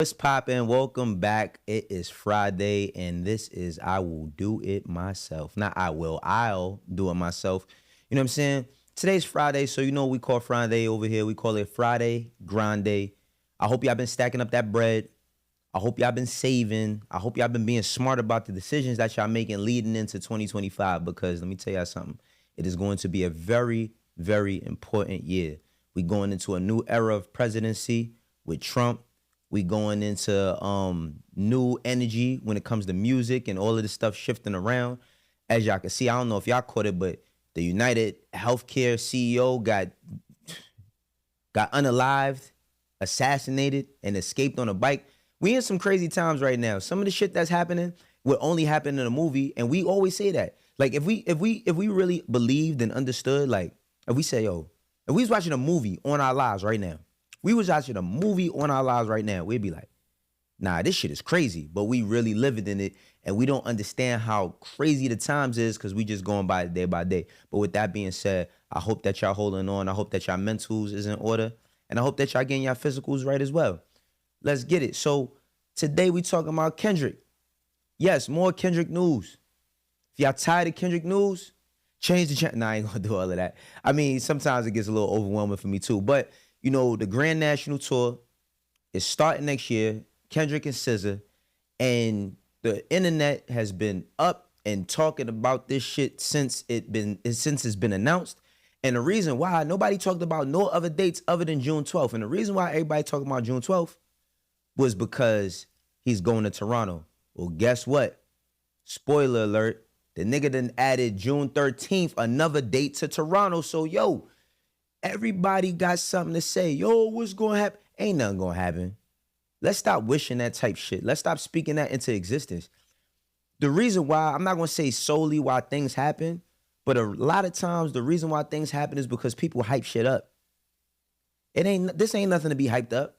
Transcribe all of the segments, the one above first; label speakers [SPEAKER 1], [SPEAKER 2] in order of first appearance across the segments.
[SPEAKER 1] What's poppin'? Welcome back. It is Friday, and this is I Will Do It Myself. Not I will, I'll do it myself. You know what I'm saying? Today's Friday, so you know what we call Friday over here. We call it Friday Grande. I hope y'all been stacking up that bread. I hope y'all been saving. I hope y'all been being smart about the decisions that y'all making leading into 2025, because let me tell y'all something. It is going to be a very, very important year. We going into a new era of presidency with Trump. We going into new energy when it comes to music and all of this stuff shifting around. As y'all can see, I don't know if y'all caught it, but the United Healthcare CEO got unalived, assassinated, and escaped on a bike. We in some crazy times right now. Some of the shit that's happening would only happen in a movie, and we always say that. Like if we really believed and understood, like if we say, yo, if we was watching a movie on our lives right now, we was watching a movie on our lives right now, we'd be like, nah, this shit is crazy. But we really living in it, and we don't understand how crazy the times is because we just going by it day by day. But with that being said, I hope that y'all holding on. I hope that y'all mentals is in order, and I hope that y'all getting y'all physicals right as well. Let's get it. So today we talking about Kendrick. Yes, more Kendrick news. If y'all tired of Kendrick news, change the channel. Nah, I ain't gonna do all of that. I mean, sometimes it gets a little overwhelming for me too. But you know, the Grand National Tour is starting next year. Kendrick and SZA, and the internet has been up and talking about this shit since it's been announced. And the reason why nobody talked about no other dates other than June 12th, and the reason why everybody talking about June 12th was because he's going to Toronto. Well, guess what? Spoiler alert: the nigga done added June 13th, another date to Toronto. So yo, everybody got something to say. Yo, what's gonna happen? Ain't nothing gonna happen. Let's stop wishing that type shit. Let's stop speaking that into existence. The reason why, I'm not gonna say solely why things happen, but a lot of times the reason why things happen is because people hype shit up. This ain't nothing to be hyped up.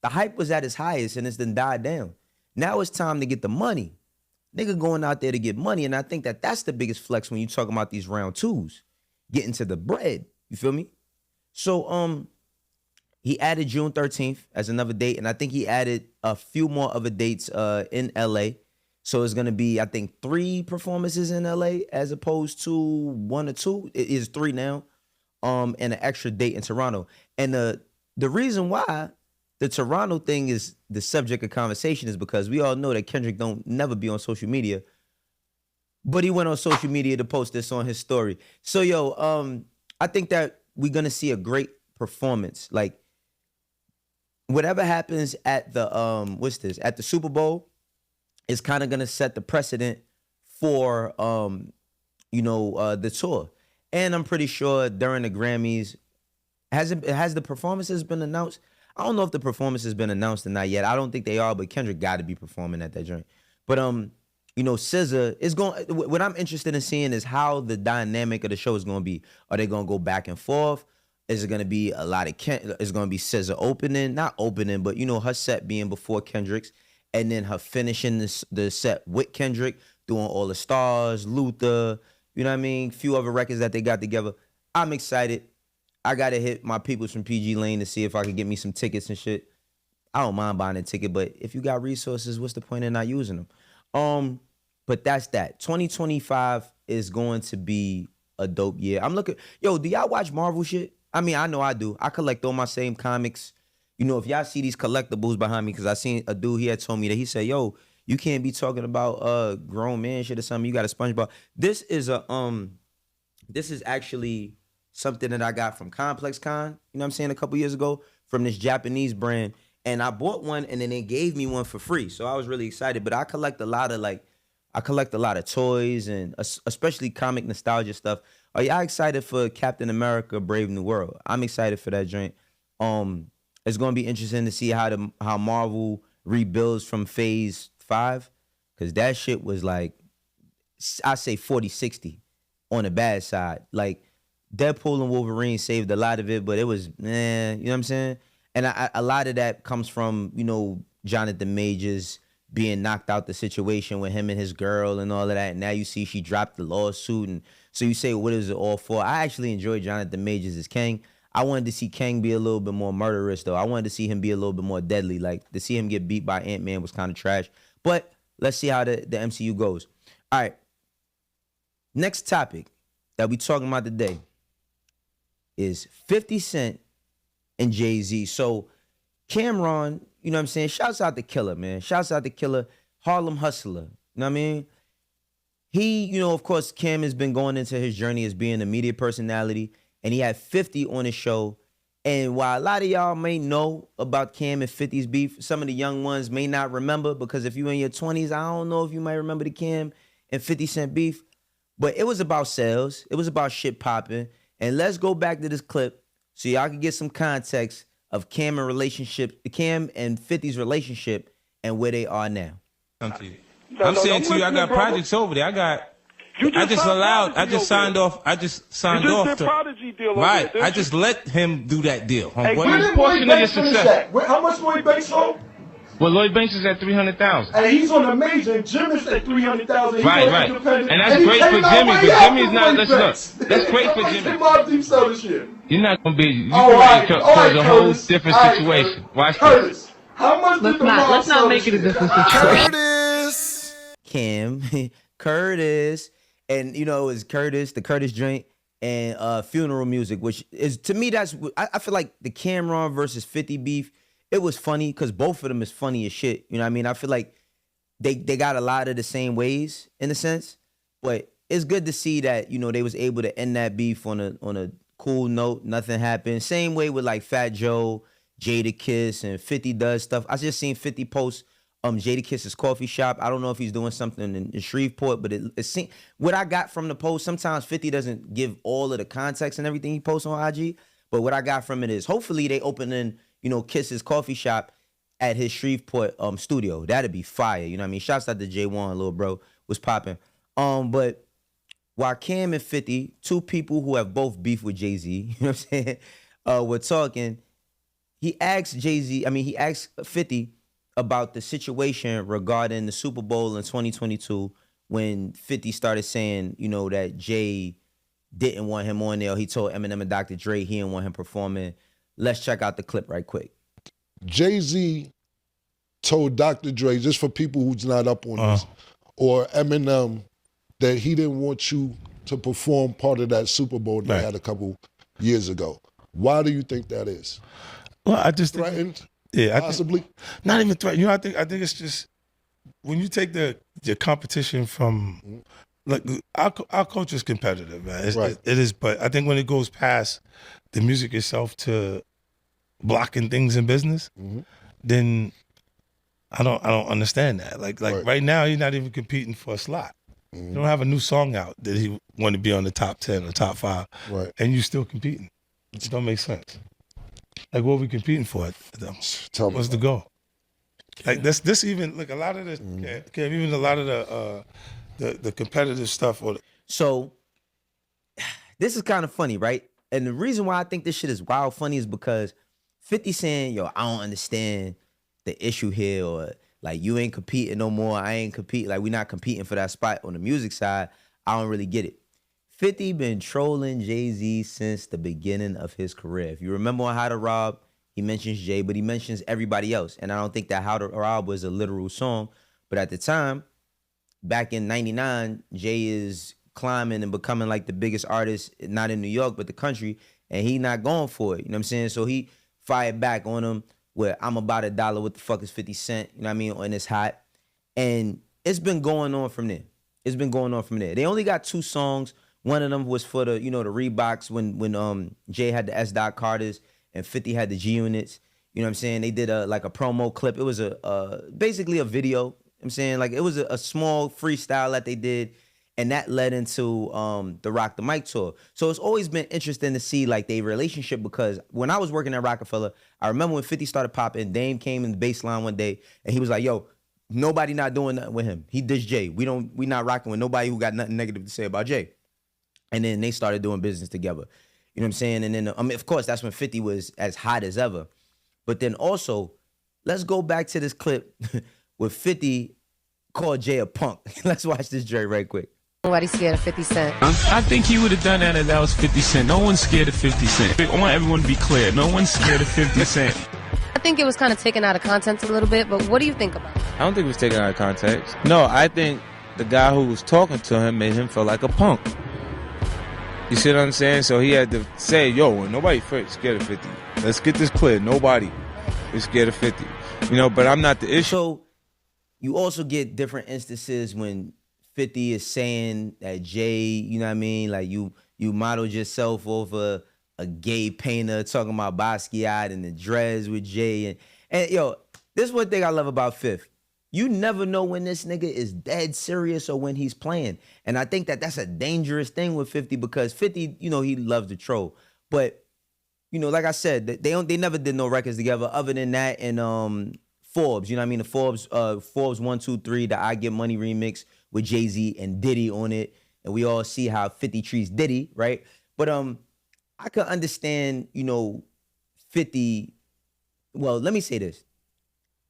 [SPEAKER 1] The hype was at its highest and it's then died down. Now it's time to get the money. Nigga going out there to get money, and I think that that's the biggest flex when you talking about these round twos. Getting to the bread. You feel me? So he added June 13th as another date, and I think he added a few more other dates in LA. So it's gonna be, I think, 3 performances in LA as opposed to 1 or 2. It is 3 now. And an extra date in Toronto. And the reason why the Toronto thing is the subject of conversation is because we all know that Kendrick don't never be on social media. But he went on social media to post this on his story. So yo, I think that we're gonna see a great performance. Like whatever happens at the at the Super Bowl is kind of gonna set the precedent for the tour. And I'm pretty sure during the Grammys, has the performances been announced? I don't know if the performance has been announced or not yet. I don't think they are, but Kendrick got to be performing at that joint. But SZA is going. What I'm interested in seeing is how the dynamic of the show is going to be. Are they going to go back and forth? Is it going to be a lot of is going to be SZA opening, not opening, but her set being before Kendrick's, and then her finishing the set with Kendrick, doing All the Stars, Luther, you know what I mean? Few other records that they got together. I'm excited. I gotta hit my peoples from PG Lane to see if I can get me some tickets and shit. I don't mind buying a ticket, but if you got resources, what's the point in not using them? But that's that. 2025 is going to be a dope year. I'm looking. Yo, do y'all watch Marvel shit? I mean, I know I do. I collect all my same comics. If y'all see these collectibles behind me, because I seen a dude, he had told me that he said, yo, you can't be talking about grown man shit or something. You got a SpongeBob. This is actually something that I got from Complex Con, you know what I'm saying, a couple years ago from this Japanese brand. And I bought one and then they gave me one for free. So I was really excited. But I collect a lot of toys and especially comic nostalgia stuff. Are y'all excited for Captain America Brave New World? I'm excited for that joint. It's gonna be interesting to see how Marvel rebuilds from phase 5. Cause that shit was like, I say 40-60 on the bad side. Like Deadpool and Wolverine saved a lot of it, but it was, you know what I'm saying? And a lot of that comes from, Jonathan Majors being knocked out the situation with him and his girl and all of that. And now you see she dropped the lawsuit. And so you say, what is it all for? I actually enjoy Jonathan Majors as Kang. I wanted to see Kang be a little bit more murderous, though. I wanted to see him be a little bit more deadly. Like, to see him get beat by Ant-Man was kind of trash. But let's see how the MCU goes. All right. Next topic that we talking about today is 50 Cent and Jay-Z. So, Cameron, you know what I'm saying? Shouts out to Killer, man. Shouts out to Killer, Harlem Hustler. You know what I mean? He, you know, of course, Cam has been going into his journey as being a media personality, and he had 50 on his show. And while a lot of y'all may know about Cam and 50's beef, some of the young ones may not remember, because if you in your 20s, I don't know if you might remember the Cam and 50 Cent beef. But it was about sales. It was about shit popping. And let's go back to this clip so y'all can get some context of Cam and 50's relationship and where they are now.
[SPEAKER 2] I'm saying to you, I got projects over there. I just signed off.
[SPEAKER 3] Prodigy deal
[SPEAKER 2] right. I just let him do that deal.
[SPEAKER 3] Hey,
[SPEAKER 2] what
[SPEAKER 3] where
[SPEAKER 2] is
[SPEAKER 3] did Lloyd Banks finish at? How much Lloyd Banks sold?
[SPEAKER 2] Well, Lloyd Banks is at 300,000.
[SPEAKER 3] And he's on the major, and Jim is at 300,000.
[SPEAKER 2] Right. And that's great for Jimmy, but Jimmy's not. That's great for Jimmy.
[SPEAKER 3] Mob Deep sell this year.
[SPEAKER 2] You're not gonna be. You
[SPEAKER 3] All right,
[SPEAKER 2] a whole different situation. Watch
[SPEAKER 3] Curtis, how much did the mob
[SPEAKER 4] Let's not make it a different situation.
[SPEAKER 1] Curtis, Cam, Curtis, and you know it was Curtis, the Curtis joint, and funeral music, which is, to me, that's I feel like the Cameron versus 50 beef. It was funny because both of them is funny as shit. You know what I mean? I feel like they got a lot of the same ways in a sense, but it's good to see that, you know, they was able to end that beef on a cool note. Nothing happened. Same way with like Fat Joe, Jadakiss, and 50 does stuff. I just seen 50 post Jadakiss's coffee shop. I don't know if he's doing something in Shreveport, but it seemed, what I got from the post, sometimes 50 doesn't give all of the context and everything he posts on IG, but what I got from it is hopefully they opening, you know, Kiss's coffee shop at his Shreveport studio. That'd be fire. You know what I mean? Shouts out to J1, little bro, was popping. But while Cam and 50, two people who have both beef with Jay-Z, you know what I'm saying, were talking, he asked 50 about the situation regarding the Super Bowl in 2022 when 50 started saying, you know, that Jay didn't want him on there. He told Eminem and Dr. Dre he didn't want him performing. Let's check out the clip right quick.
[SPEAKER 5] Jay-Z told Dr. Dre, just for people who's not up on this, or Eminem, that he didn't want you to perform part of that Super Bowl they had a couple years ago. Why do you think that is?
[SPEAKER 6] Well, I just
[SPEAKER 5] threatened. Possibly.
[SPEAKER 6] Not even threatened. You know, I think it's just when you take the competition from like our culture is competitive, man. It is, but I think when it goes past the music itself to blocking things in business, then I don't understand that. Like right now, you're not even competing for a slot. You don't have a new song out that he want to be on the top 10 or top 5, and you still competing. It don't make sense. Like, what are we competing for? What's the goal? Like this even look a lot of the even a lot of the competitive stuff.
[SPEAKER 1] So this is kind of funny, right? And the reason why I think this shit is wild funny is because 50 saying, yo, I don't understand the issue here, or like, you ain't competing no more. I ain't competing. Like, we not competing for that spot on the music side. I don't really get it. 50 been trolling Jay-Z since the beginning of his career. If you remember on How to Rob, he mentions Jay, but he mentions everybody else. And I don't think that How to Rob was a literal song. But at the time, back in 99, Jay is climbing and becoming like the biggest artist, not in New York, but the country. And he not going for it. You know what I'm saying? So he fired back on him where I'm about $1. What the fuck is 50 Cent? You know what I mean? And it's hot. And it's been going on from there. They only got 2 songs. One of them was for the, you know, the Reeboks when Jay had the S. Carters and 50 had the G Units. You know what I'm saying? They did a promo clip. It was basically a video. You know what I'm saying? Like, it was a small freestyle that they did, and that led into the Rock the Mic tour. So it's always been interesting to see like their relationship, because when I was working at Rockefeller, I remember when 50 started popping, Dame came in the bass line one day and he was like, yo, nobody not doing nothing with him. He dissed Jay. We not rocking with nobody who got nothing negative to say about Jay. And then they started doing business together. You know what I'm saying? And then, of course, that's when 50 was as hot as ever. But then also, let's go back to this clip where 50 called Jay a punk. Let's watch this Dre right quick.
[SPEAKER 7] Nobody's scared of 50 Cent.
[SPEAKER 2] I think he would have done that if that was 50 Cent. No one's scared of 50 Cent. I want everyone to be clear. No one's scared of 50 Cent.
[SPEAKER 7] I think it was kind of taken out of context a little bit, but what do you think about it?
[SPEAKER 8] I don't think it was taken out of context. No, I think the guy who was talking to him made him feel like a punk. You see what I'm saying? So he had to say, yo, nobody scared of 50. Let's get this clear. Nobody is scared of 50. You know, but I'm not the issue.
[SPEAKER 1] So you also get different instances when 50 is saying that Jay, you know what I mean? Like you modeled yourself over a gay painter talking about Basquiat and the dreads with Jay. And yo, this is one thing I love about Fifth. You never know when this nigga is dead serious or when he's playing. And I think that that's a dangerous thing with 50 because 50, you know, he loves to troll. But, you know, like I said, they never did no records together other than that and Forbes, you know what I mean? The Forbes 1, 2, 3, the I Get Money remix with Jay-Z and Diddy on it. And we all see how 50 treats Diddy, right? But I could understand, you know, 50. Well, let me say this.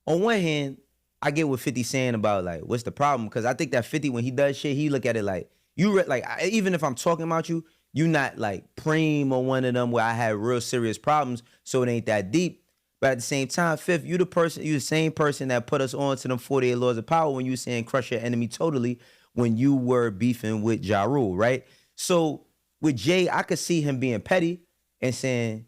[SPEAKER 1] On one hand, I get what 50 saying about like, what's the problem? Because I think that 50, when he does shit, he look at it like, even if I'm talking about you, you not like Preem or one of them where I had real serious problems, so it ain't that deep. But at the same time, Fifth, you the same person that put us on to them 48 laws of power when you saying crush your enemy totally when you were beefing with Ja Rule, right? So with Jay, I could see him being petty and saying,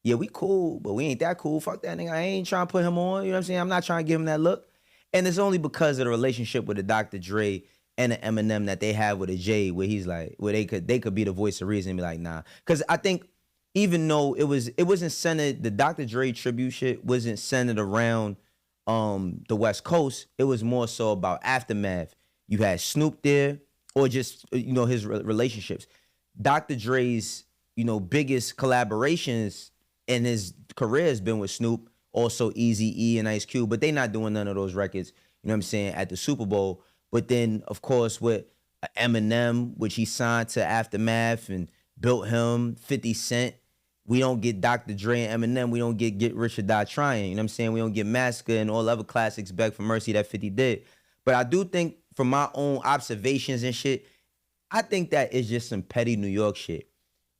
[SPEAKER 1] yeah, we cool, but we ain't that cool. Fuck that nigga. I ain't trying to put him on. You know what I'm saying? I'm not trying to give him that look. And it's only because of the relationship with the Dr. Dre and the Eminem that they have with a Jay where he's like, where they could be the voice of reason and be like, nah. Because I think even though it wasn't centered, the Dr. Dre tribute shit wasn't centered around the West Coast. It was more so about Aftermath. You had Snoop there or just, you know, his relationships. Dr. Dre's, you know, biggest collaborations in his career has been with Snoop, also Eazy-E and Ice Cube, but they not doing none of those records, you know what I'm saying, at the Super Bowl. But then, of course, with Eminem, which he signed to Aftermath and built him, 50 Cent, we don't get Dr. Dre and Eminem, we don't get Rich or Die Trying, you know what I'm saying? We don't get Massacre and all other classics, Beg for Mercy that 50 did. But I do think, from my own observations and shit, I think that is just some petty New York shit.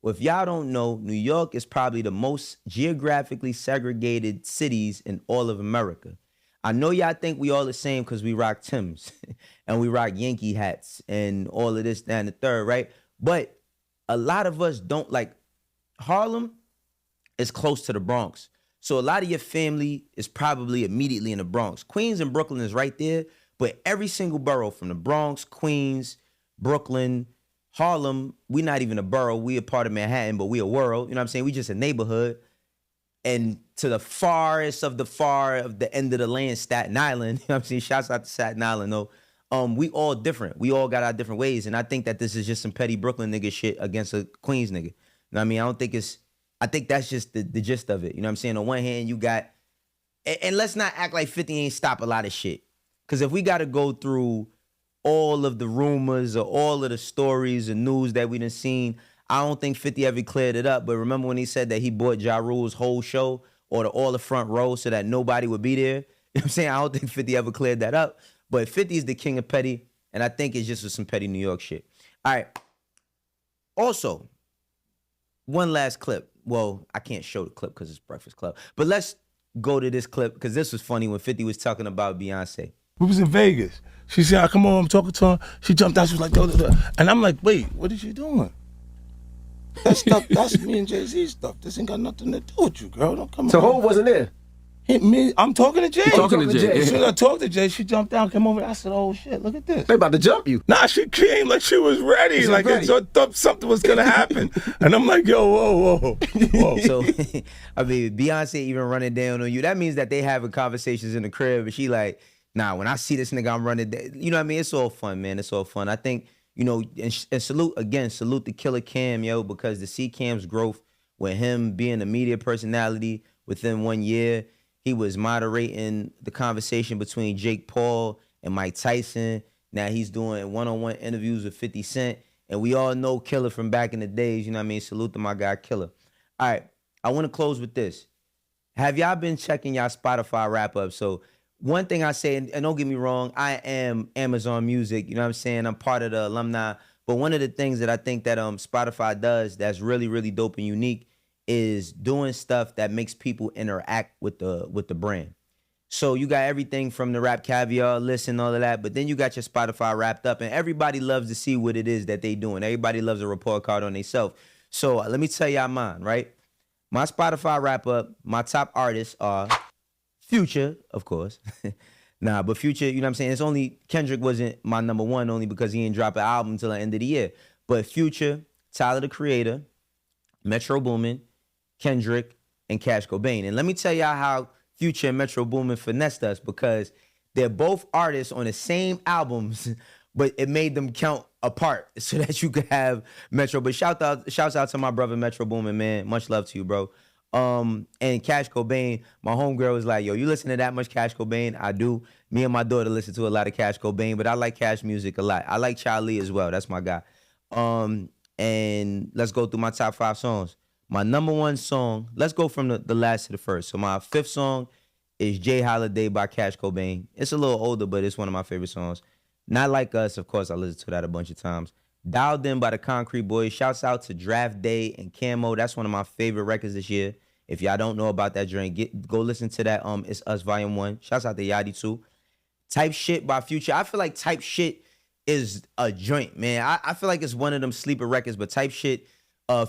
[SPEAKER 1] Well, if y'all don't know, New York is probably the most geographically segregated cities in all of America. I know y'all think we all the same because we rock Timbs and we rock Yankee hats and all of this, that, and the third, right? But a lot of us don't. Like, Harlem is close to the Bronx. So a lot of your family is probably immediately in the Bronx. Queens and Brooklyn is right there, but every single borough from the Bronx, Queens, Brooklyn, Harlem, we not even a borough. We a part of Manhattan, but we a world. You know what I'm saying? We just a neighborhood. And to the farthest of the end of the land, Staten Island, you know what I'm saying? Shouts out to Staten Island, though. We all different. We all got our different ways. And I think that this is just some petty Brooklyn nigga shit against a Queens nigga. You know what I mean? I think that's just the gist of it. You know what I'm saying? On one hand, you got, and let's not act like 50 ain't stop a lot of shit. Because if we got to go through all of the rumors or all of the stories and news that we done seen, I don't think 50 ever cleared it up. But remember when he said that he bought Ja Rule's whole show or all the front row so that nobody would be there? You know what I'm saying? I don't think 50 ever cleared that up. But 50 is the king of petty, and I think it's just with some petty New York shit. All right. Also, one last clip. Well, I can't show the clip because it's Breakfast Club. But let's go to this clip because this was funny when 50 was talking about Beyonce.
[SPEAKER 6] We was in Vegas. She said, come on, I'm talking to her. She jumped out, she was like, duh, duh, duh. And I'm like, wait, what is you doing? That stuff, that's me and Jay-Z stuff. This ain't got nothing to do with you, girl. Don't come on.
[SPEAKER 9] So Hov wasn't there?
[SPEAKER 6] I'm talking to Jay.
[SPEAKER 9] You talking to Jay.
[SPEAKER 6] As soon as I talked to Jay, she jumped down, came over. I said, oh, shit, look at this.
[SPEAKER 9] They about to jump you.
[SPEAKER 6] Nah, she came like she was ready.
[SPEAKER 9] She's
[SPEAKER 6] like
[SPEAKER 9] ready.
[SPEAKER 6] I thought something was going to happen. And I'm like, yo, whoa.
[SPEAKER 1] So, I mean, Beyonce even running down on you. That means that they having conversations in the crib. And she like, nah, when I see this nigga, I'm running down. You know what I mean? It's all fun, man. It's all fun. I think, you know, and salute the Killer Cam, yo, because to see Cam's growth with him being a media personality within 1 year, he was moderating the conversation between Jake Paul and Mike Tyson. Now he's doing one-on-one interviews with 50 Cent. And we all know Killer from back in the days. You know what I mean? Salute to my guy, Killer. All right. I want to close with this. Have y'all been checking y'all Spotify wrap-up? So one thing I say, and don't get me wrong, I am Amazon Music. You know what I'm saying? I'm part of the alumni. But one of the things that I think that Spotify does that's really, really dope and unique is doing stuff that makes people interact with the brand. So you got everything from the Rap Caviar list and all of that, but then you got your Spotify wrapped up, and everybody loves to see what it is that they doing. Everybody loves a report card on themselves. So let me tell y'all mine, right? My Spotify wrap up, my top artists are Future, of course. Nah, but Future, you know what I'm saying? It's only, Kendrick wasn't my number one only because he didn't drop an album until the end of the year. But Future, Tyler the Creator, Metro Boomin, Kendrick, and Cash Cobain. And let me tell y'all how Future and Metro Boomin finessed us, because they're both artists on the same albums, but it made them count apart so that you could have Metro. But shouts out to my brother Metro Boomin, man. Much love to you, bro. And Cash Cobain, my homegirl was like, yo, you listen to that much Cash Cobain? I do. Me and my daughter listen to a lot of Cash Cobain, but I like Cash music a lot. I like Charlie as well. That's my guy. And let's go through my top 5 songs. My number 1 song, let's go from the last to the first. So my 5th song is Jay Holiday by Cash Cobain. It's a little older, but it's one of my favorite songs. Not Like Us, of course, I listened to that a bunch of times. Dialed In by the Concrete Boys. Shouts out to Draft Day and Camo. That's one of my favorite records this year. If y'all don't know about that joint, go listen to that. It's Us Volume 1. Shouts out to Yachty too. Type Shit by Future. I feel like Type Shit is a joint, man. I feel like it's one of them sleeper records, but Type Shit,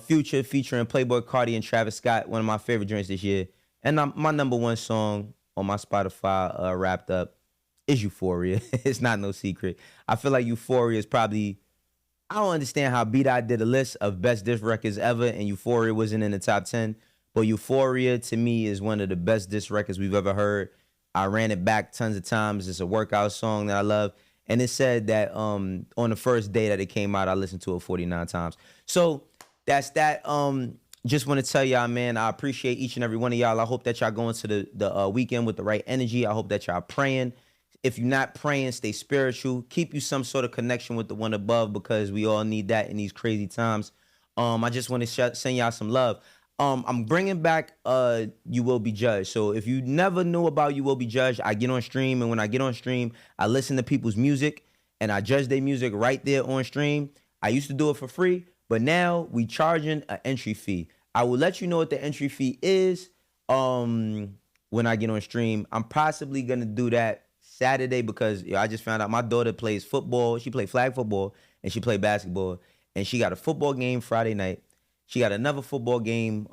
[SPEAKER 1] Future featuring Playboy Cardi and Travis Scott, one of my favorite joints this year. And my number 1 song on my Spotify wrapped up is Euphoria. It's not no secret. I feel like Euphoria is probably, I don't understand how B-Dot did a list of best diss records ever and Euphoria wasn't in the top 10. But Euphoria, to me, is one of the best diss records we've ever heard. I ran it back tons of times. It's a workout song that I love. And it said that on the first day that it came out, I listened to it 49 times. So that's that. Just want to tell y'all, man, I appreciate each and every one of y'all. I hope that y'all going to the weekend with the right energy. I hope that y'all praying. If you're not praying, stay spiritual. Keep you some sort of connection with the one above, because we all need that in these crazy times. I just want to send y'all some love. I'm bringing back You Will Be Judged. So if you never knew about You Will Be Judged, I get on stream, and when I get on stream, I listen to people's music, and I judge their music right there on stream. I used to do it for free, but now we charging an entry fee. I will let you know what the entry fee is when I get on stream. I'm possibly going to do that Saturday because I just found out my daughter plays football. She played flag football, and she played basketball, and she got a football game Friday night. She got another football game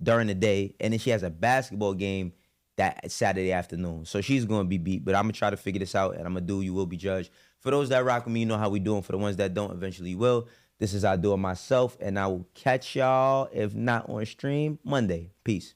[SPEAKER 1] during the day, and then she has a basketball game that Saturday afternoon. So she's going to be beat, but I'm going to try to figure this out, and I'm going to do You Will Be Judged. For those that rock with me, you know how we doing. For the ones that don't, eventually you will. This is I Do It Myself, and I will catch y'all, if not on stream, Monday. Peace.